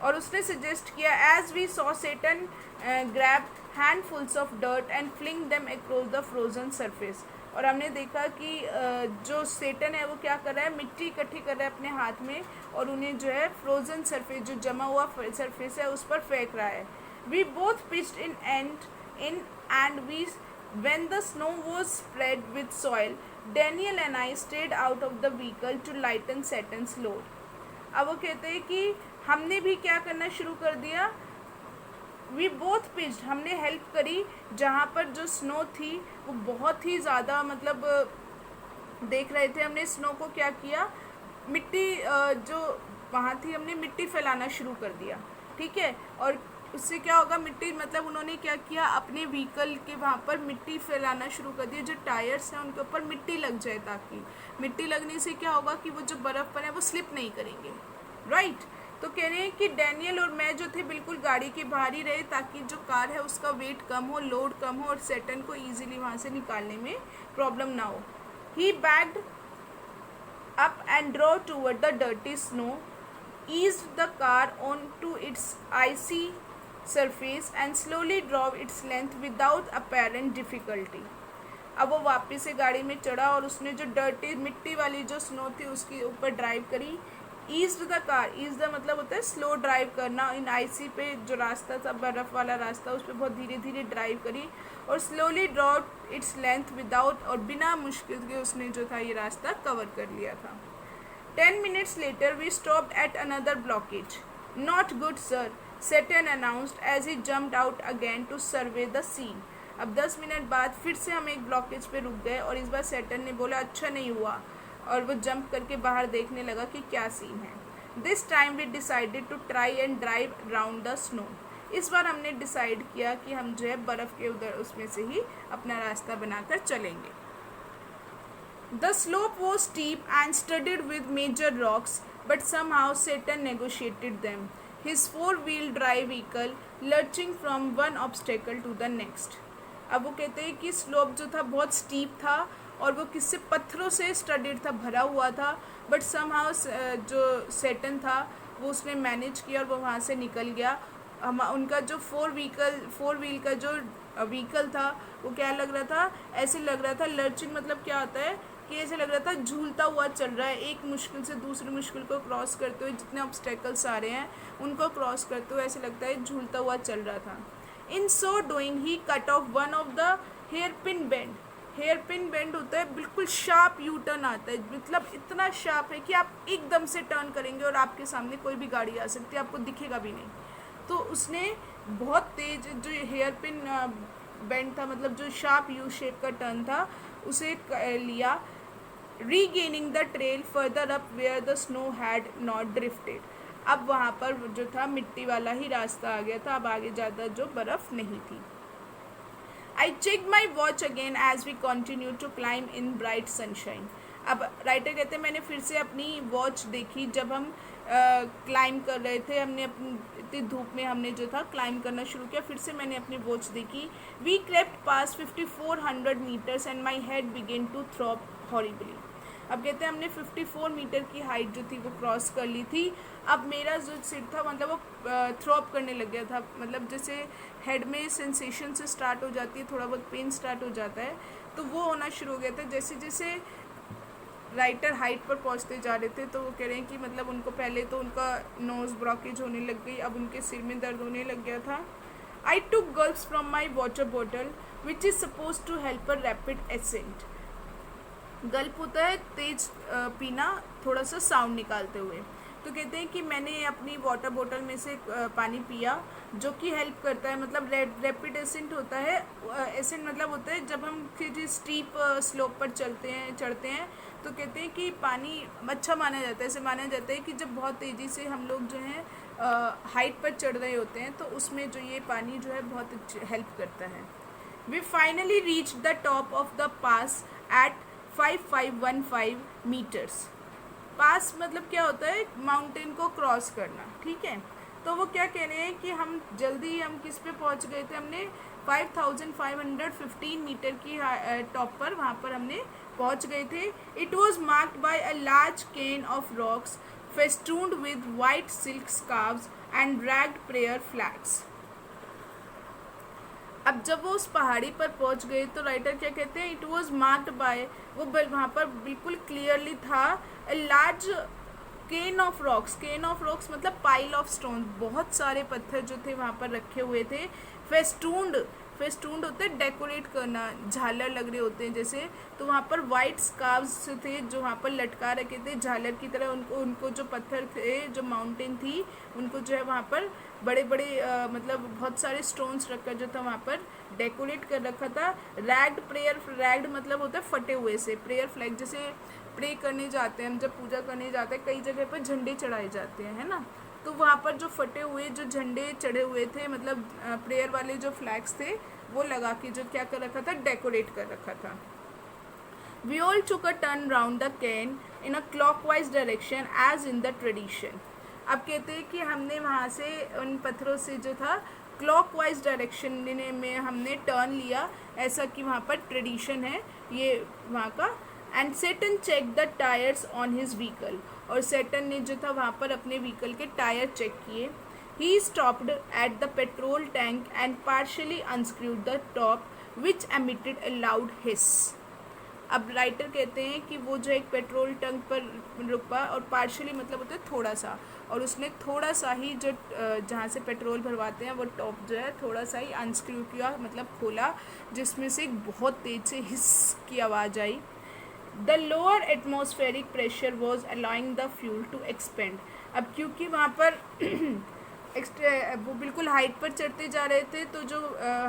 और उसने सजेस्ट किया as we saw Seton grab handfuls of dirt and fling them across the frozen surface, और हमने देखा कि जो सेटन है वो क्या कर रहा है, मिट्टी इकट्ठी कर रहा है अपने हाथ में और उन्हें जो है फ्रोजन सरफेस, जो जमा हुआ सरफेस है, उस पर फेंक रहा है. We both pitched in and we when the snow was spread with soil, Daniel and I stayed out of the vehicle to lighten Satan's load. अब वो कहते हैं कि हमने भी क्या करना शुरू कर दिया, वी बोथ पिच्ड, हमने हेल्प करी. जहाँ पर जो स्नो थी वो बहुत ही ज़्यादा, मतलब देख रहे थे, हमने स्नो को क्या किया, मिट्टी जो वहाँ थी हमने मिट्टी फैलाना शुरू कर दिया. ठीक है, और उससे क्या होगा, मिट्टी, मतलब उन्होंने क्या किया, अपने व्हीकल के वहाँ पर मिट्टी फैलाना शुरू कर दिया. जो टायर्स हैं उनके ऊपर मिट्टी लग जाए, ताकि मिट्टी लगने से क्या होगा कि वो जो बर्फ़ पर है वो स्लिप नहीं करेंगे. राइट. तो कह रहे हैं कि डैनियल और मैं जो थे बिल्कुल गाड़ी के बाहर ही रहे, ताकि जो कार है उसका वेट कम हो, लोड कम हो और सैटर्न को ईजिली वहाँ से निकालने में प्रॉब्लम ना हो. He backed up and drove toward the dirty snow, eased the car onto its icy surface and slowly drove its length without apparent difficulty. अब वो वापस से गाड़ी में चढ़ा और उसने जो डर्टी मिट्टी वाली जो स्नो थी उसके ऊपर ड्राइव करी. Eased the car, ease the मतलब होता है स्लो ड्राइव करना. इन आईसी पे जो रास्ता था, बर्फ़ वाला रास्ता, उस पर बहुत धीरे धीरे ड्राइव करी और slowly drove its length without, और बिना मुश्किल के उसने जो था ये रास्ता कवर कर लिया था. 10 minutes later, we stopped at another blockage. Not good, sir, Saturn announced as he jumped out again to survey the scene. अब 10 मिनट बाद फिर से हम एक ब्लॉकेज पे रुक गए और इस बार सैटर्न ने बोला अच्छा नहीं हुआ, और वो जंप करके बाहर देखने लगा कि क्या सीन है. This time we decided to try and drive round the snow. इस बार हमने डिसाइड किया कि हम जो है बर्फ़ के उधर उसमें से ही अपना रास्ता बनाकर चलेंगे. The slope was steep and studded with major rocks, but somehow Saturn negotiated them, his four-wheel drive vehicle lurching from one obstacle to the next. अब वो कहते हैं कि स्लोप जो था बहुत स्टीप था और वो किससे, पत्थरों से स्टडेड था, भरा हुआ था, बट समहाउ जो सैटर्न था वो उसने मैनेज किया और वो वहाँ से निकल गया. उनका जो फोर व्हील का जो व्हीकल था वो क्या लग रहा था, ऐसे लग रहा था, लर्चिंग मतलब क्या होता है कि ऐसे लग रहा था झूलता हुआ चल रहा है, एक मुश्किल से दूसरी मुश्किल को क्रॉस करते हुए, जितने ऑब्स्टेकल्स आ रहे हैं उनको क्रॉस करते हुए ऐसे लगता है झूलता हुआ चल रहा था. In so doing he cut off one of the hairpin bend. Hairpin bend होता है बिल्कुल शार्प यू टर्न आता है, मतलब इतना शार्प है कि आप एकदम से टर्न करेंगे और आपके सामने कोई भी गाड़ी आ सकती है, आपको दिखेगा भी नहीं. तो उसने बहुत तेज जो हेयर पिन बेंड था, मतलब जो शार्प यू शेप का टर्न था, उसे लिया. Regaining the trail further up where the snow had not drifted. अब वहाँ पर जो था मिट्टी वाला ही रास्ता आ गया था, अब आगे ज़्यादा जो बर्फ़ नहीं थी. I check my watch again as we continue to climb in bright sunshine. अब राइटर कहते हैं मैंने फिर से अपनी वॉच देखी जब हम क्लाइम कर रहे थे, हमने अपनी इतनी धूप में हमने जो था क्लाइम करना शुरू किया. फिर से मैंने अपनी वॉच देखी. We crept past 5400 metres and my head began to throb horribly. अब कहते हैं हमने 54 मीटर की हाइट जो थी वो क्रॉस कर ली थी. अब मेरा जो सिर था मतलब वो थ्रॉप करने लग गया था, मतलब जैसे हेड में सेंसेशन से स्टार्ट हो जाती है, थोड़ा बहुत पेन स्टार्ट हो जाता है, तो वो होना शुरू हो गया था. जैसे जैसे राइटर हाइट पर पहुंचते जा रहे थे तो वो कह रहे हैं कि मतलब उनको पहले तो उनका नोज़ ब्लॉकेज होने लग गई, अब उनके सिर में दर्द होने लग गया था. I took gulps from my water bottle which is supposed to help a rapid ascent. Gulp होता है तेज पीना, थोड़ा सा साउंड निकालते हुए. तो कहते हैं कि मैंने अपनी वाटर बोतल में से पानी पिया जो कि हेल्प करता है, मतलब रैपिड एसेंट होता है. एसेंट मतलब होता है जब हम किसी स्टीप स्लोप पर चढ़ते हैं तो कहते हैं कि पानी अच्छा माना जाता है. ऐसे माना जाता है कि जब बहुत तेज़ी से हम लोग जो हैं हाइट पर चढ़ रहे होते हैं तो उसमें जो ये पानी जो है बहुत हेल्प करता है. We finally reach the top of the pass at 5515 metres. Pass मतलब क्या होता है, माउंटेन को क्रॉस करना. ठीक है, तो वो क्या कह रहे हैं कि हम जल्दी हम किस पे पहुंच गए थे, हमने 5515 मीटर की टॉप पर, वहाँ पर हमने पहुंच गए थे. It was marked by a large cairn of rocks festooned with white silk scarves and dragged prayer flags. अब जब वो उस पहाड़ी पर पहुंच गए तो राइटर क्या कहते हैं, इट वॉज मार्क्ड बाय, वो वहाँ पर बिल्कुल क्लियरली था, a large cairn of rocks मतलब पाइल ऑफ स्टोन, बहुत सारे पत्थर जो थे वहाँ पर रखे हुए थे। फेस्टून्ड, फेस्टून्ड होते हैं डेकोरेट करना, झालर लग रहे होते हैं जैसे, तो वहाँ पर वाइट स्कार्व्स थे जो वहाँ पर लटका रखे थे झालर की तरह, उनको उनको जो पत्थर थे, जो माउंटेन थी, उनको जो है वहाँ पर बड़े बड़े मतलब बहुत सारे स्टोन्स रखकर जो था वहाँ पर डेकोरेट कर रखा था। रैग्ड प्रेयर, रैग्ड मतलब होता है फटे हुए से, प्रेयर फ्लैग, जैसे प्रे करने जाते हैं हम, जब पूजा करने जाते हैं कई जगह पर झंडे चढ़ाए जाते हैं, है ना, तो वहाँ पर जो फटे हुए जो झंडे चढ़े हुए थे, मतलब प्रेयर वाले जो फ्लैग्स थे, वो लगा के जो क्या कर रखा था, डेकोरेट कर रखा था। We all took a turn round the cairn in a clockwise direction as in the tradition. अब कहते हैं कि हमने वहाँ से उन पत्थरों से जो था क्लॉकवाइज डायरेक्शन में हमने टर्न लिया, ऐसा कि वहाँ पर ट्रेडिशन है ये वहाँ का। And Tsetan check the tyres on his vehicle, और सेटन ने जो था वहाँ पर अपने व्हीकल के टायर चेक किए। He stopped at the petrol tank and partially unscrewed the top which emitted a loud hiss. अब राइटर कहते हैं कि वो जो एक पेट्रोल टैंक पर रुका, और पार्शली मतलब होता है थोड़ा सा, और उसने थोड़ा सा ही जो जहाँ से पेट्रोल भरवाते हैं वो टॉप जो है थोड़ा सा ही अनस्क्रू किया, मतलब खोला, जिसमें से एक बहुत तेज से हिस की आवाज़ आई। The lower atmospheric pressure was allowing the fuel to expand. अब क्योंकि वहाँ पर वो बिल्कुल हाइट पर चढ़ते जा रहे थे, तो जो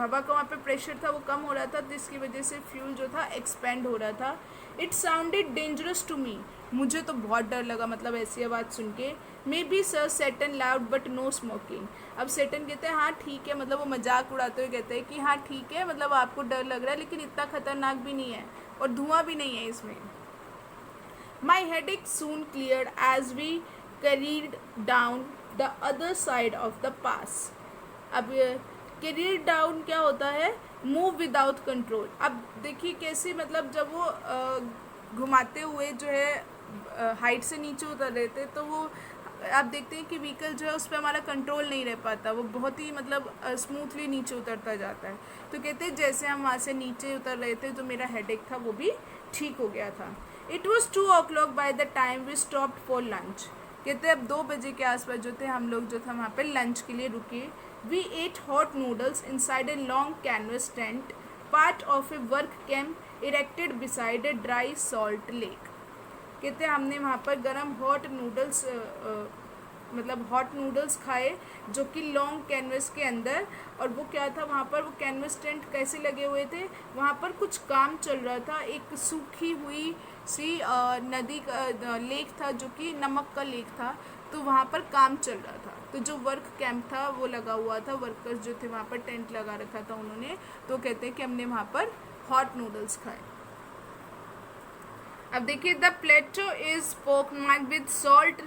हवा का वहाँ पे प्रेशर था वो कम हो रहा था, जिसकी वजह से फ्यूल जो था एक्सपेंड हो रहा था। It sounded dangerous to me, मुझे तो बहुत डर लगा, मतलब ऐसी आवाज़ सुन के। Maybe sir Tsetan laughed but no smoking. अब सेटन कहते हैं हाँ ठीक है, मतलब वो मजाक उड़ाते हुए कहते हैं कि हाँ ठीक है, मतलब आपको डर लग रहा है, लेकिन इतना खतरनाक भी नहीं है, और धुआं भी नहीं है इसमें। माई headache soon cleared as we carried down the other side of the pass. अब कैरियर डाउन क्या होता है, मूव विदाउट कंट्रोल। अब देखिए कैसे, मतलब जब वो घुमाते हुए जो है हाइट से नीचे उतर रहे थे, तो वो आप देखते हैं कि व्हीकल जो है उस पर हमारा कंट्रोल नहीं रह पाता, वो बहुत ही मतलब स्मूथली नीचे उतरता जाता है। तो कहते हैं जैसे हम वहाँ से नीचे उतर रहे थे, जो मेरा हेडेक था वो भी ठीक हो गया था। It was 2 o'clock by the time we stopped for lunch. कहते हैं अब 2 बजे के आसपास जो थे हम लोग जो था वहाँ पे लंच के लिए रुके। We ate hot noodles inside a long canvas tent, part of a work camp erected beside a dry salt lake. कहते हैं हमने वहाँ पर गरम हॉट नूडल्स मतलब हॉट नूडल्स खाए, जो कि लॉन्ग कैनवस के अंदर, और वो क्या था वहाँ पर, वो कैनवस टेंट कैसे लगे हुए थे, वहाँ पर कुछ काम चल रहा था, एक सूखी हुई सी नदी का लेक था, जो कि नमक का लेक था, तो वहाँ पर काम चल रहा था। तो जो वर्क कैंप था वो लगा हुआ था, वर्कर्स जो थे वहाँ पर टेंट लगा रखा था उन्होंने, तो कहते हैं कि हमने वहाँ पर हॉट नूडल्स खाए। अब देखिए, the plateau is pockmarked with salt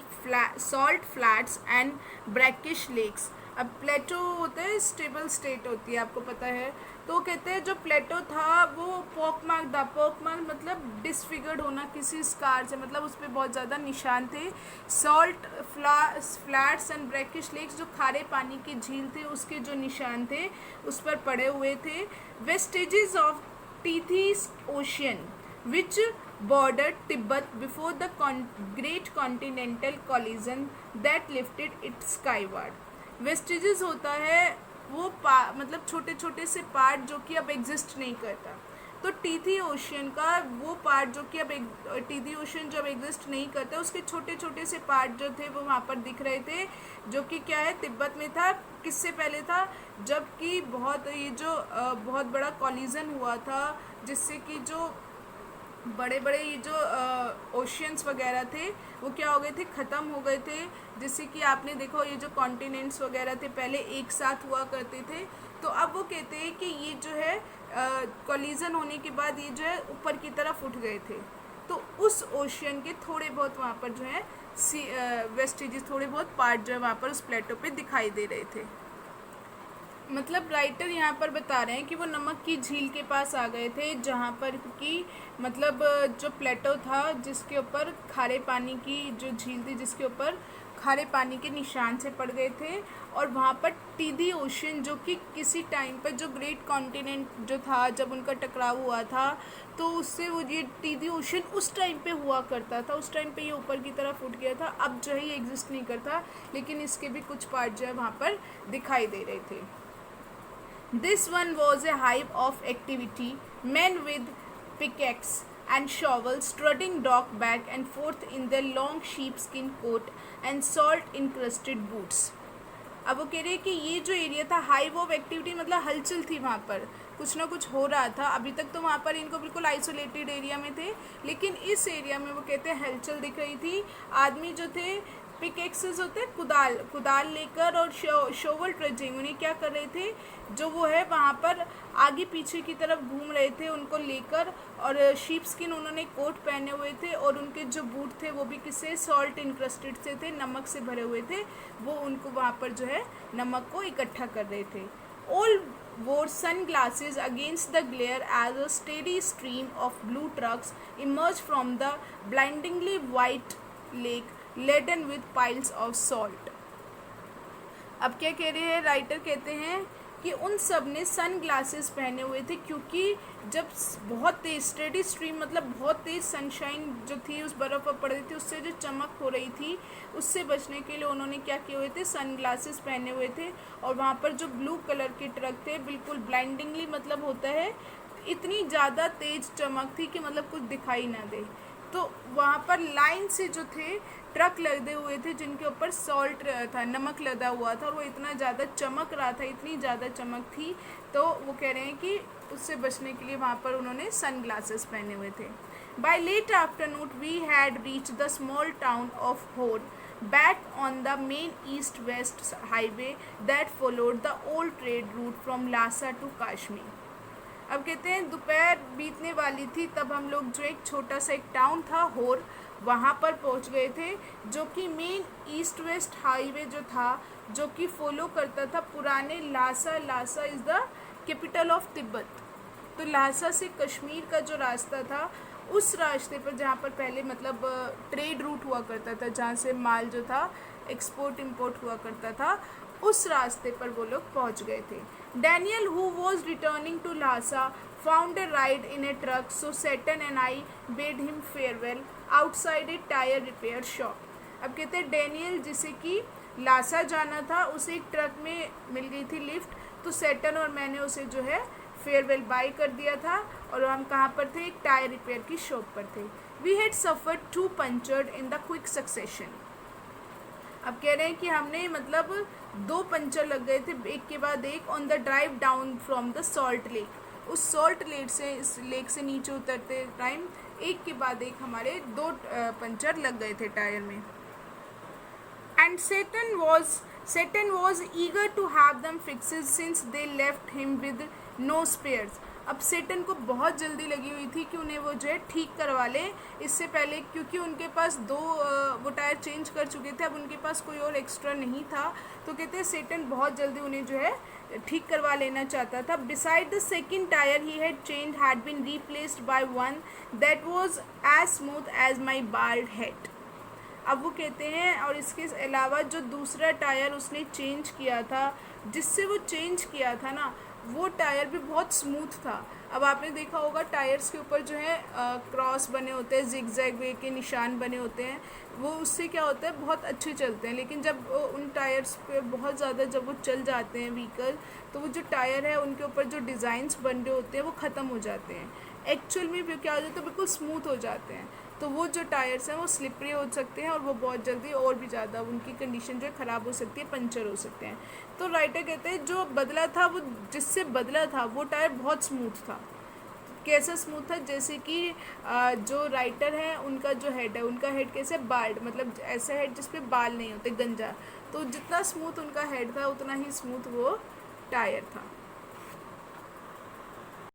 flats and brackish lakes. अब प्लेटो होता है स्टेबल स्टेट होती है, आपको पता है, तो कहते हैं जो प्लेटो था वो पोकमार्क था। पोकमार्क मतलब डिसफिगर्ड होना किसी स्कार से, मतलब उस पर बहुत ज़्यादा निशान थे। Salt flats and brackish lakes, जो खारे पानी की झील थे उसके जो निशान थे उस पर पड़े हुए थे। Vestiges of Tethys ocean which bordered Tibet before the great continental collision that lifted it skyward. Vestiges होता है वो मतलब छोटे छोटे से पार्ट जो कि अब एग्जिस्ट नहीं करता। तो टीथी ओशियन का वो पार्ट जो कि अब टीथी ओशियन जब एग्जिस्ट नहीं करता, उसके छोटे छोटे से पार्ट जो थे वो वहाँ पर दिख रहे थे, जो कि क्या है तिब्बत में था। किससे पहले था, जबकि बहुत ये जो बहुत बड़ा कॉलिजन हुआ था, जिससे कि जो बड़े बड़े ये जो ओशियंस वगैरह थे वो क्या हो गए थे, ख़त्म हो गए थे। जैसे कि आपने देखो ये जो कॉन्टिनेंट्स वगैरह थे पहले एक साथ हुआ करते थे, तो अब वो कहते हैं कि ये जो है कॉलिजन होने के बाद ये जो है ऊपर की तरफ उठ गए थे। तो उस ओशियन के थोड़े बहुत वहाँ पर जो है वेस्टेजेस, थोड़े बहुत पार्ट जो है वहाँ पर उस प्लेटो पे दिखाई दे रहे थे। मतलब राइटर यहाँ पर बता रहे हैं कि वो नमक की झील के पास आ गए थे, जहाँ पर कि मतलब जो प्लेटो था जिसके ऊपर खारे पानी की जो झील थी जिसके ऊपर खारे पानी के निशान से पड़ गए थे। और वहाँ पर टीदी ओशन, जो कि किसी टाइम पर जो ग्रेट कॉन्टिनेंट जो था जब उनका टकराव हुआ था, तो उससे वो ये टीदी ओशन उस टाइम पे हुआ करता था, उस टाइम पे ये ऊपर की तरफ उठ गया था। अब जो है ये एग्जिस्ट नहीं करता, लेकिन इसके भी कुछ पार्ट जो है वहाँ पर दिखाई दे रहे थे। This one was a hive of activity, men with pickaxe and shovels strutting dock back and forth in their long sheepskin coat and salt encrusted boots. अब वो कह रहे हैं कि ये जो एरिया था हाइव ऑफ एक्टिविटी, मतलब हलचल थी वहाँ पर, कुछ ना कुछ हो रहा था। अभी तक तो वहाँ पर इनको बिल्कुल आइसोलेटेड एरिया में थे, लेकिन इस एरिया में वो कहते हैं हलचल दिख रही थी। आदमी जो थे पिकेक्सेस होते हैं, कुदाल लेकर और शोवल ट्रजिंग, उन्हें क्या कर रहे थे, जो वो है वहाँ पर आगे पीछे की तरफ घूम रहे थे उनको लेकर। और शीप स्किन उन्होंने कोट पहने हुए थे, और उनके जो बूट थे वो भी किससे, सॉल्ट इंक्रस्टेड से थे, नमक से भरे हुए थे। वो उनको वहाँ पर जो है नमक को इकट्ठा कर रहे थे। All wore sunglasses against the glare as a steady stream of blue trucks emerged from the blindingly white lake laden with piles of salt. अब क्या कह रहे हैं राइटर, कहते हैं कि उन सब ने सन ग्लासेस पहने हुए थे, क्योंकि जब बहुत तेज़ स्टेडी स्ट्रीम, मतलब बहुत तेज़ सनशाइन जो थी उस बर्फ़ पर पड़ रही थी, उससे जो चमक हो रही थी उससे बचने के लिए उन्होंने क्या किए हुए थे, सन ग्लासेस पहने हुए थे। और वहाँ पर जो ब्लू कलर के ट्रक थे, बिल्कुल ब्लाइंडिंगली, मतलब होता है इतनी ज़्यादा तेज़ चमक थी कि मतलब कुछ दिखाई ना दे। तो वहाँ पर लाइन से जो थे ट्रक लदे हुए थे जिनके ऊपर सॉल्ट था, नमक लदा हुआ था, और वो इतना ज़्यादा चमक रहा था, इतनी ज़्यादा चमक थी। तो वो कह रहे हैं कि उससे बचने के लिए वहाँ पर उन्होंने सन ग्लासेस पहने हुए थे। By late afternoon we had reach the small town of Hor, back on the main east west highway that followed the old trade route from Lhasa to Kashmir. अब कहते हैं दोपहर बीतने वाली थी, तब हम लोग जो एक छोटा सा एक टाउन था होर, वहाँ पर पहुँच गए थे, जो कि मेन ईस्ट वेस्ट हाईवे जो था, जो कि फॉलो करता था पुराने Lhasa is the capital of Tibet. तो लासा से कश्मीर का जो रास्ता था, उस रास्ते पर जहाँ पर पहले मतलब ट्रेड रूट हुआ करता था, जहाँ से माल जो था एक्सपोर्ट इंपोर्ट हुआ करता था, उस रास्ते पर वो लोग पहुँच गए थे। Daniel who was returning to Lhasa found a ride in a truck, so Saturn and I bade him farewell outside a tire repair shop. अब कहते हैं डैनियल जिसे कि लासा जाना था, उसे एक ट्रक में मिल गई थी लिफ्ट, तो सैटर्न और मैंने उसे जो है फेयरवेल बाय कर दिया था। और हम कहाँ पर थे, एक टायर रिपेयर की शॉप पर थे। We had suffered 2 punctured in the quick succession. अब कह रहे हैं कि हमने मतलब 2 पंचर लग गए थे एक के बाद एक, on the drive down from the salt lake. उस सॉल्ट लेक से, इस लेक से नीचे उतरते टाइम एक के बाद एक हमारे 2 पंचर लग गए थे टायर में। And Saturn was eager to have them fixed since they left him with no spares. अब सेटन को बहुत जल्दी लगी हुई थी कि उन्हें वो जो है ठीक करवा ले इससे पहले, क्योंकि उनके पास 2 वो टायर चेंज कर चुके थे, अब उनके पास कोई और एक्स्ट्रा नहीं था। तो कहते हैं सेटन बहुत जल्दी उन्हें जो है ठीक करवा लेना चाहता था। Beside the second tyre he had change had been replaced by one that was as smooth as my bald head. अब वो कहते हैं और इसके अलावा जो दूसरा टायर उसने चेंज किया था, जिससे वो चेंज किया था ना, वो टायर भी बहुत स्मूथ था। अब आपने देखा होगा टायर्स के ऊपर जो है क्रॉस बने होते हैं, जिगजैग वे के निशान बने होते हैं, वो उससे क्या होता है बहुत अच्छे चलते हैं। लेकिन जब उन टायर्स पे बहुत ज़्यादा जब वो चल जाते हैं व्हीकल, तो वो जो टायर है उनके ऊपर जो डिज़ाइंस बन रहे होते हैं वो ख़त्म हो जाते हैं। एक्चुअल में भी क्या हो जाता है, बिल्कुल स्मूथ हो जाते हैं। तो वो जो टायर्स हैं वो स्लिपरी हो सकते हैं और वो बहुत जल्दी और भी ज़्यादा उनकी कंडीशन जो है ख़राब हो सकती है, पंचर हो सकते हैं। तो राइटर कहते हैं जो बदला था, वो जिससे बदला था वो टायर बहुत स्मूथ था। कैसा स्मूथ था, जैसे कि जो राइटर हैं उनका जो हेड है, उनका हेड कैसे बाल्ड, मतलब ऐसा हेड जिस पे बाल नहीं होते, गंजा। तो जितना स्मूथ उनका हेड था उतना ही स्मूथ वो टायर था।